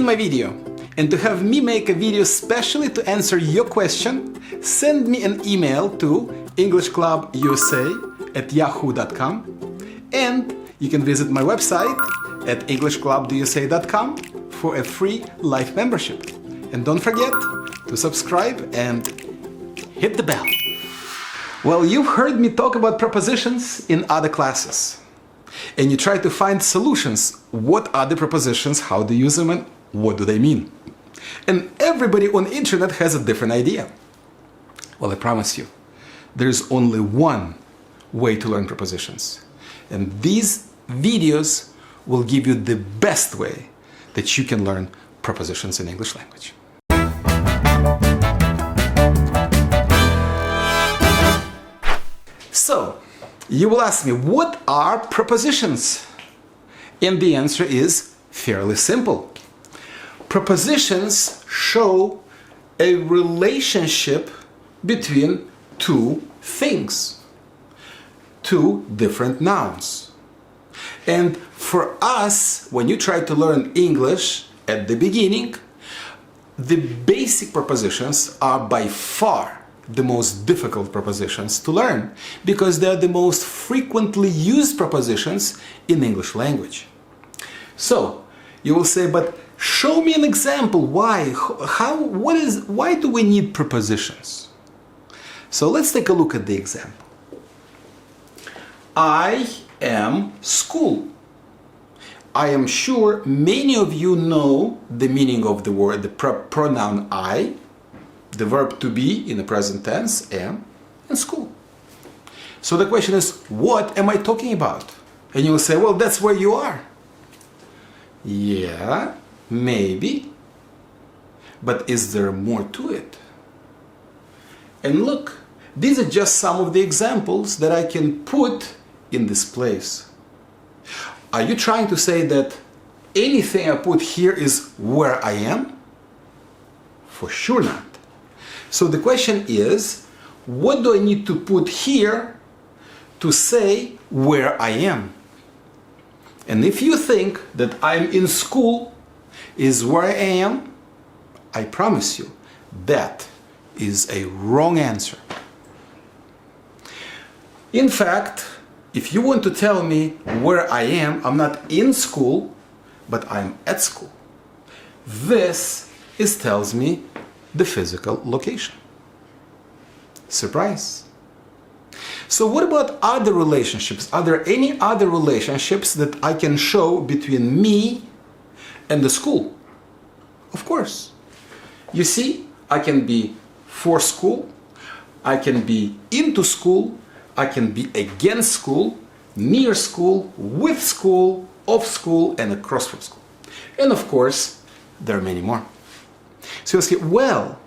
seen my video and to have me make a video specially to answer your question, send me an email to englishclubusa@yahoo.com, and you can visit my website at englishclubusa.com for a free life membership. And don't forget to subscribe and hit the bell. Well, you've heard me talk about prepositions in other classes, and you try to find solutions. What are the prepositions, how to use them, and what do they mean? And everybody on the internet has a different idea. Well, I promise you, there is only one way to learn prepositions. And these videos will give you the best way that you can learn prepositions in English language. So, you will ask me, what are prepositions? And the answer is fairly simple. Prepositions show a relationship between two things, two different nouns. And for us, when you try to learn English at the beginning, the basic prepositions are by far the most difficult prepositions to learn because they are the most frequently used prepositions in English language. So, you will say, but show me an example. Why? Why do we need prepositions? So let's take a look at the example. I am school. I am sure many of you know the meaning of the word, the pronoun I, the verb to be in the present tense, am, and school. So the question is, what am I talking about? And you will say, well, that's where you are. Yeah, maybe. But is there more to it? And look, these are just some of the examples that I can put in this place. Are you trying to say that anything I put here is where I am? For sure not. So the question is, what do I need to put here to say where I am? And if you think that I'm in school is where I am, I promise you that is a wrong answer. In fact, if you want to tell me where I am, I'm not in school, but I'm at school. This tells me the physical location. Surprise! So what about other relationships? Are there any other relationships that I can show between me and the school? Of course. You see, I can be for school, I can be into school, I can be against school, near school, with school, of school, and across from school. And of course, there are many more. So you ask, well,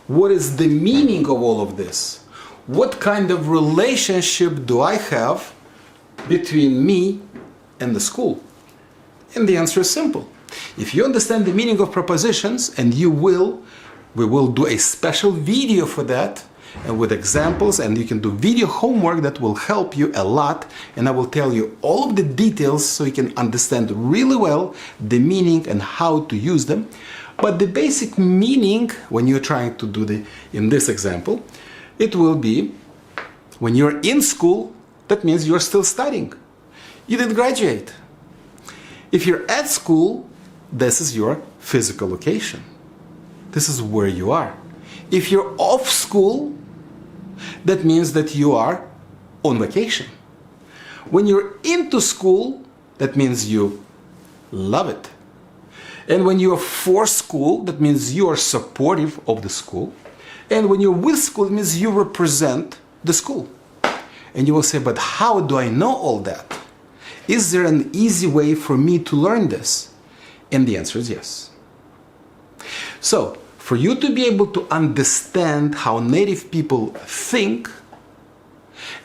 what is the meaning of all of this? What kind of relationship do I have between me and the school? And the answer is simple. If you understand the meaning of prepositions, and we will do a special video for that, and with examples, and you can do video homework that will help you a lot, and I will tell you all of the details so you can understand really well the meaning and how to use them. But the basic meaning, when you're trying to do in this example, it will be, when you're in school, that means you're still studying. You didn't graduate. If you're at school, this is your physical location. This is where you are. If you're off school, that means that you are on vacation. When you're into school, that means you love it. And when you're for school, that means you are supportive of the school. And when you're with school, it means you represent the school. And you will say, but how do I know all that? Is there an easy way for me to learn this? And the answer is yes. So, for you to be able to understand how native people think,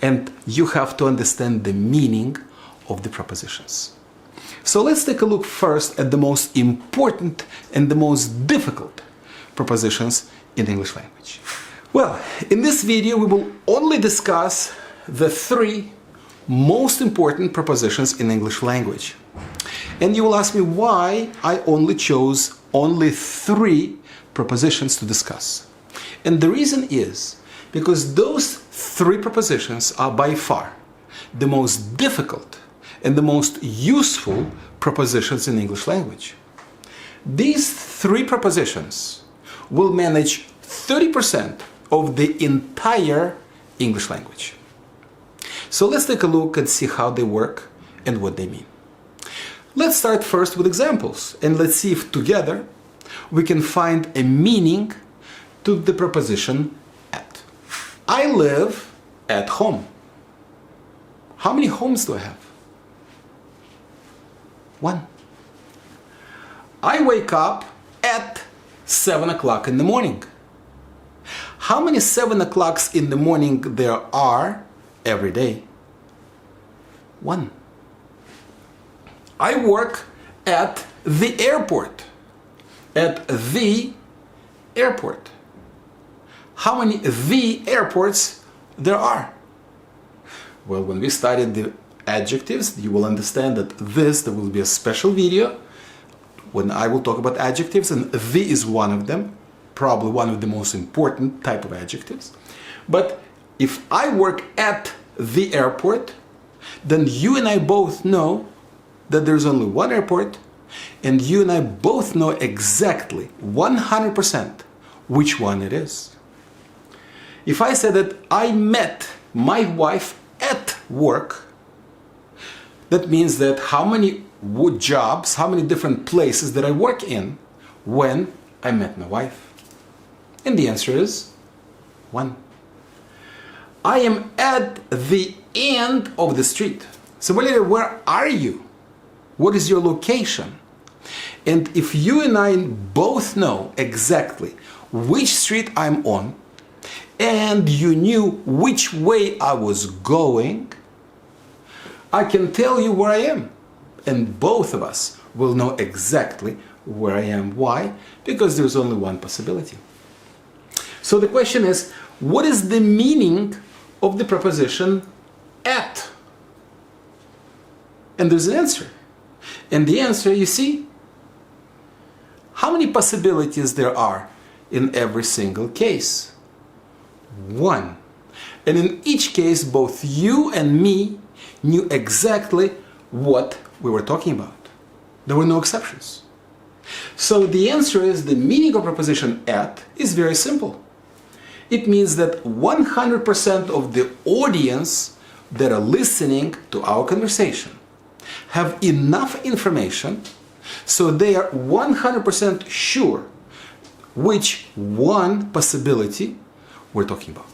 and you have to understand the meaning of the prepositions. So let's take a look first at the most important and the most difficult prepositions in English language. Well, in this video we will only discuss the 3 most important prepositions in English language. And you will ask me why I only chose only 3 prepositions to discuss. And the reason is because those 3 prepositions are by far the most difficult and the most useful prepositions in English language. These 3 prepositions will manage 30% of the entire English language. So let's take a look and see how they work and what they mean. Let's start first with examples, and let's see if together we can find a meaning to the preposition at. I live at home. How many homes do I have? 1. I wake up at 7 o'clock in the morning. How many 7 o'clocks in the morning there are every day? 1. I work at the airport. At the airport. How many the airports there are? Well, when we studied the adjectives, you will understand that there will be a special video when I will talk about adjectives, and the is one of them, probably one of the most important type of adjectives. But if I work at the airport, then you and I both know that there's only one airport, and you and I both know exactly 100% which one it is. If I say that I met my wife at work, that means that how many jobs, how many different places that I work in when I met my wife? And the answer is 1. I am at the end of the street. So where are you? What is your location? And if you and I both know exactly which street I'm on, and you knew which way I was going, I can tell you where I am. And both of us will know exactly where I am. Why? Because there's only one possibility. So the question is, what is the meaning of the preposition at? And there's an answer. And the answer, you see, how many possibilities there are in every single case? 1. And in each case, both you and me knew exactly what we were talking about. There were no exceptions. So the answer is, the meaning of preposition at is very simple. It means that 100% of the audience that are listening to our conversation have enough information so they are 100% sure which one possibility we're talking about.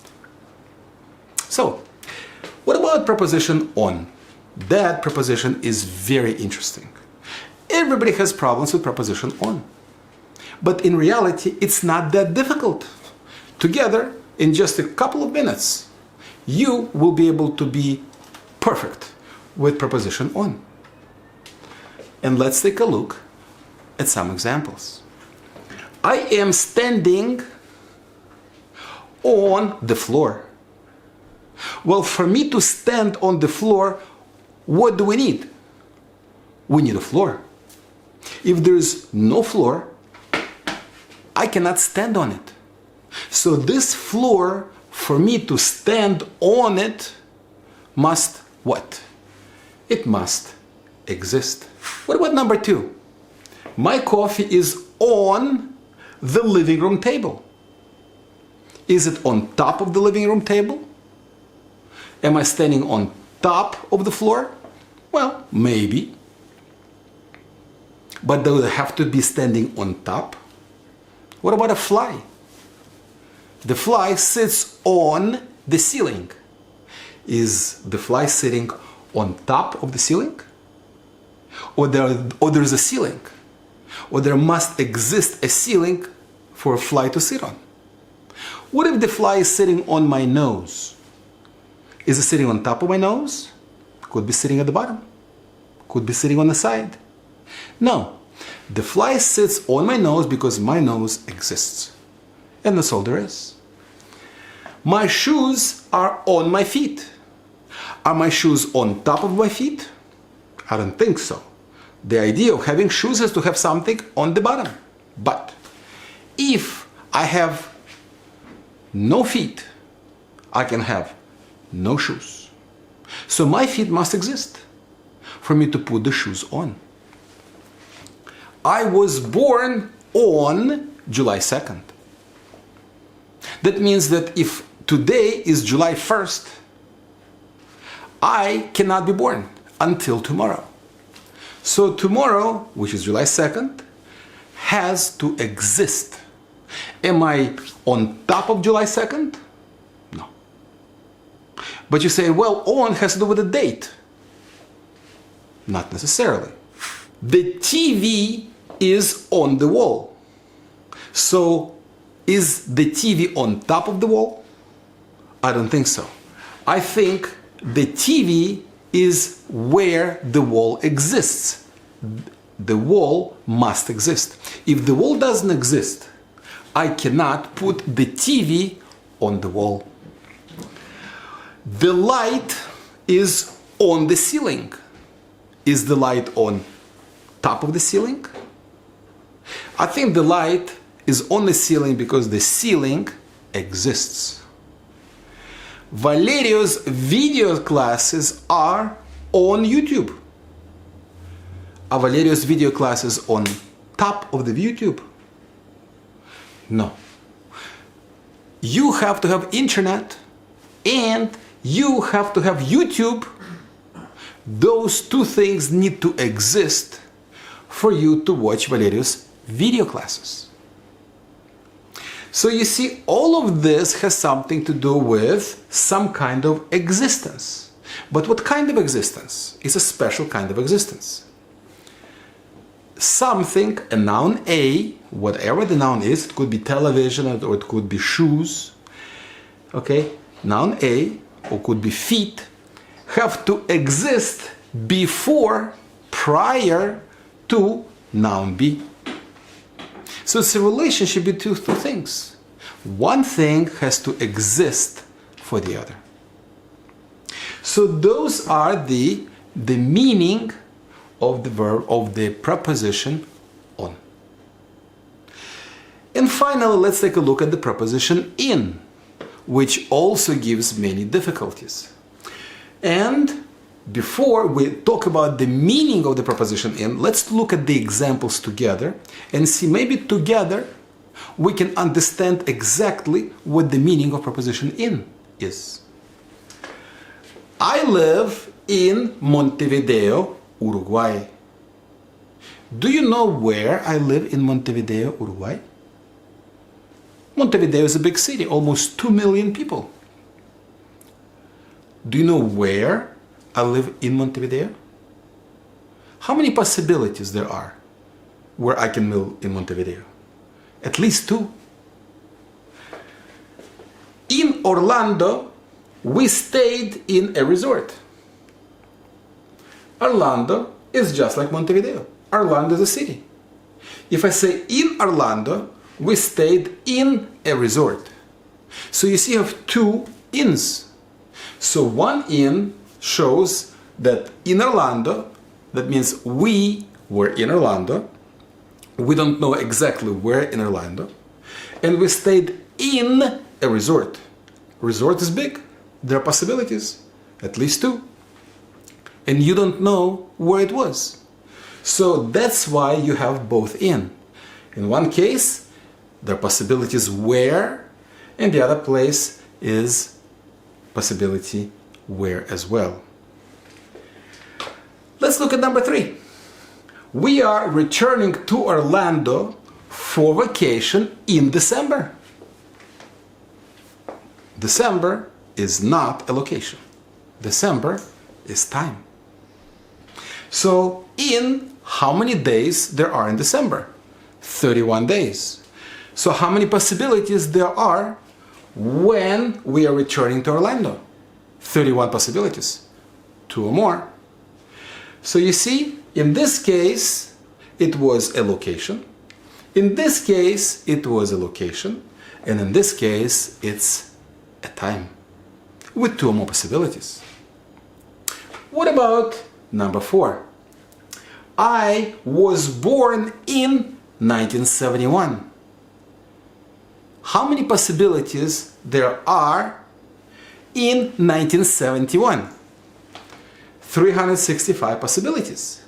So, what about preposition on? That preposition is very interesting. Everybody has problems with preposition on. But in reality, it's not that difficult. Together, in just a couple of minutes, you will be able to be perfect with preposition on. And let's take a look at some examples. I am standing on the floor. Well, for me to stand on the floor, what do we need? We need a floor. If there is no floor, I cannot stand on it. So this floor, for me to stand on it, must what? It must exist. What about number 2? My coffee is on the living room table. Is it on top of the living room table? Am I standing on top of the floor? Well, maybe. But do I have to be standing on top? What about a fly? The fly sits on the ceiling. Is the fly sitting on top of the ceiling? Or there's a ceiling? Or there must exist a ceiling for a fly to sit on? What if the fly is sitting on my nose? Is it sitting on top of my nose? Could be sitting at the bottom. Could be sitting on the side. No. The fly sits on my nose because my nose exists. And that's all there is. My shoes are on my feet. Are my shoes on top of my feet? I don't think so. The idea of having shoes is to have something on the bottom. But if I have no feet, I can have no shoes. So my feet must exist for me to put the shoes on. I was born on July 2nd. That means that if today is July 1st, I cannot be born until tomorrow. So tomorrow, which is July 2nd, has to exist. Am I on top of July 2nd? No. But you say, well, on has to do with the date. Not necessarily. The TV is on the wall. So is the TV on top of the wall? I don't think so. I think the TV is where the wall exists. The wall must exist. If the wall doesn't exist, I cannot put the TV on the wall. The light is on the ceiling. Is the light on top of the ceiling? I think the light is on the ceiling because the ceiling exists. Valerio's video classes are on YouTube. Are Valerio's video classes on top of the YouTube? No. You have to have internet and you have to have YouTube. Those two things need to exist for you to watch Valerio's video classes. So you see, all of this has something to do with some kind of existence. But what kind of existence? It's a special kind of existence. Something, a noun A, whatever the noun is, it could be television or it could be shoes, okay? Noun A, or could be feet, have to exist before, prior to noun B. So it's a relationship between two things. One thing has to exist for the other. So those are the meaning of the verb, of the preposition on. And finally, let's take a look at the preposition in, which also gives many difficulties. And before we talk about the meaning of the preposition in, let's look at the examples together and see, maybe together we can understand exactly what the meaning of preposition in is. I live in Montevideo, Uruguay. Do you know where I live in Montevideo, Uruguay? Montevideo is a big city, almost 2 million people. Do you know where I live in Montevideo? How many possibilities there are where I can live in Montevideo? At least 2. In Orlando, we stayed in a resort. Orlando is just like Montevideo. Orlando is a city. If I say in Orlando, we stayed in a resort. So you see, you have 2 inns. So one in shows that in Orlando, that means we were in Orlando. We don't know exactly where in Orlando. And we stayed in a resort. Resort is big. There are possibilities, at least 2. And you don't know where it was. So that's why you have both in. In one case, there are possibilities where, and the other place is possibility where as well. Let's look at number 3. We are returning to Orlando for vacation in December. December is not a location. December is time. So in how many days there are in December? 31 days. So how many possibilities there are when we are returning to Orlando? 31 possibilities. 2 or more. So you see, in this case, it was a location. In this case, it was a location. And in this case, it's a time with 2 or more possibilities. What about number 4? I was born in 1971. How many possibilities there are in 1971? 365 possibilities.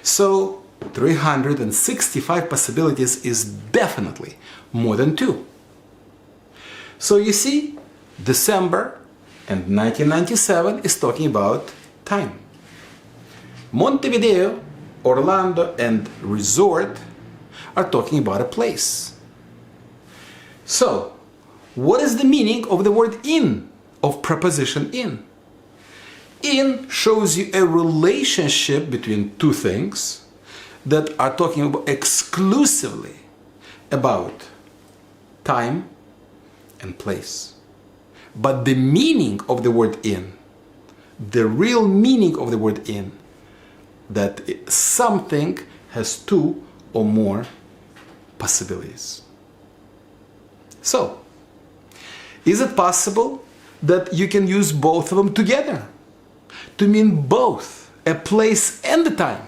So 365 possibilities is definitely more than 2. So you see, December and 1997 is talking about time. Montevideo, Orlando, and resort are talking about a place. So, what is the meaning of the word in, of preposition in? In shows you a relationship between two things that are talking about exclusively about time and place. But the meaning of the word in, the real meaning of the word in, that something has 2 or more possibilities. So, is it possible that you can use both of them together to mean both a place and the time?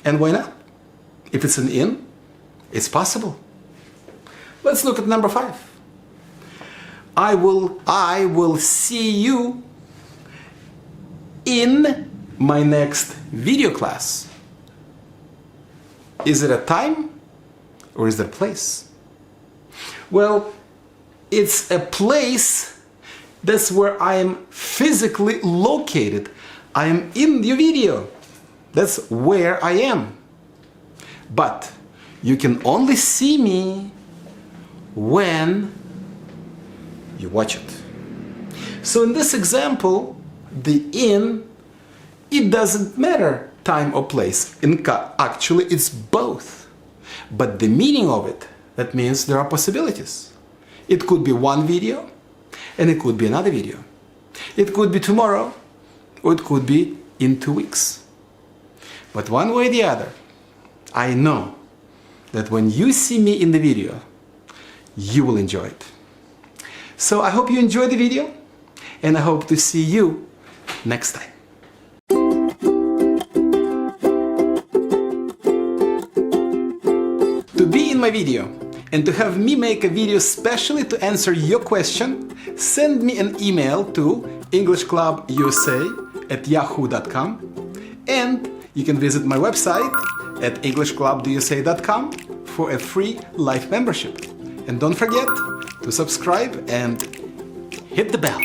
And why not? If it's an in, it's possible. Let's look at number 5. I will see you in my next video class. Is it a time or is it a place? Well, it's a place. That's where I am physically located. I am in the video. That's where I am. But you can only see me when you watch it. So in this example, the in, it doesn't matter time or place. Actually, it's both. But the meaning of it, that means there are possibilities. It could be one video, and it could be another video. It could be tomorrow, or it could be in 2 weeks. But one way or the other, I know that when you see me in the video, you will enjoy it. So I hope you enjoyed the video, and I hope to see you next time. To be in my video and to have me make a video specially to answer your question, send me an email to englishclubusa@yahoo.com, and you can visit my website at englishclubusa.com for a free life membership. And don't forget to subscribe and hit the bell.